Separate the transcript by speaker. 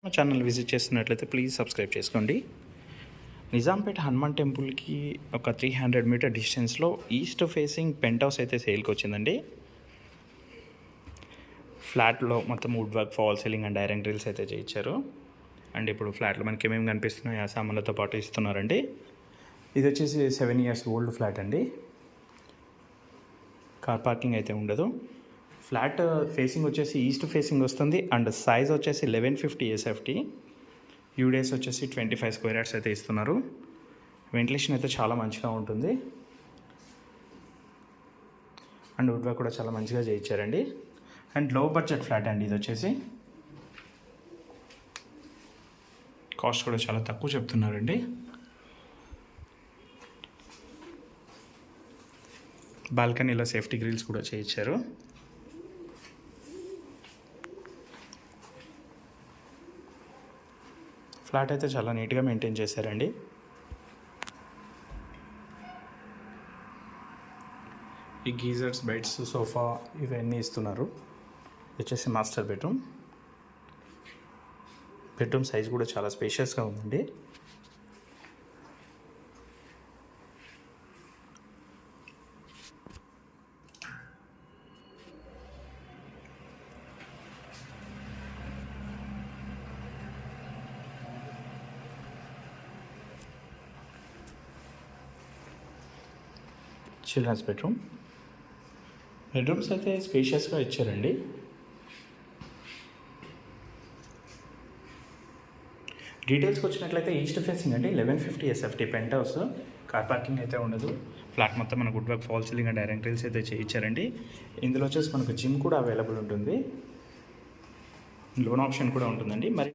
Speaker 1: మా channel visit చేస్తున్నట్లయితే please subscribe చేసుకోండి. నిజాంపేట హనుమాన్ టెంపుల్కి ఒక 300 మీటర్ డిస్టెన్స్లో ఈస్ట్ ఫేసింగ్ పెంట్ హౌస్ అయితే సేల్కి వచ్చిందండి. ఫ్లాట్లో మొత్తం wood work, fall ceiling and iron grills అయితే చేయించారు. అండ్ ఇప్పుడు ఫ్లాట్లో మనకి ఏమేమి కనిపిస్తున్నాయి ఆ సామాన్లతో పాటు ఇస్తున్నారండి. ఇది వచ్చేసి 7 years ఓల్డ్ ఫ్లాట్ అండి. కార్ పార్కింగ్ అయితే ఉండదు. ఫ్లాట్ ఫేసింగ్ వచ్చేసి ఈస్ట్ ఫేసింగ్ వస్తుంది అండ్ సైజ్ వచ్చేసి 1150 SFT. యూడేస్ వచ్చేసి 25 square yards అయితే ఇస్తున్నారు. వెంటిలేషన్ అయితే చాలా మంచిగా ఉంటుంది అండ్ వుడ్ వర్క్ కూడా చాలా మంచిగా చేయించారండి. అండ్ లో బడ్జెట్ ఫ్లాట్ అండి ఇది వచ్చేసి. కాస్ట్ కూడా చాలా తక్కువ చెప్తున్నారండి. బాల్కనీలో సేఫ్టీ గ్రిల్స్ కూడా చేయించారు. ఫ్లాట్ అయితే చాలా నీట్గా మెయింటైన్ చేశారండి. ఈ గీజర్స్, బెడ్స్, సోఫా ఇవన్నీ ఇస్తున్నారు. వచ్చేసి మాస్టర్ బెడ్రూమ్. బెడ్రూమ్ సైజ్ కూడా చాలా స్పేషియస్గా ఉందండి. చిల్డ్రన్స్ బెడ్రూమ్స్ అయితే స్పేషియస్గా ఇచ్చారండి. డీటెయిల్స్కి వచ్చినట్లయితే ఈస్ట్ ఫేసింగ్ అండి, 1150 SFT pent house. Car parking అయితే ఉండదు. ఫ్లాట్ మొత్తం మనకు wood work, fall ceiling and iron grills అయితే చేయించారండి. ఇందులో వచ్చేసి మనకు జిమ్ కూడా అవైలబుల్ ఉంటుంది. లోన్ ఆప్షన్ కూడా ఉంటుందండి. మరి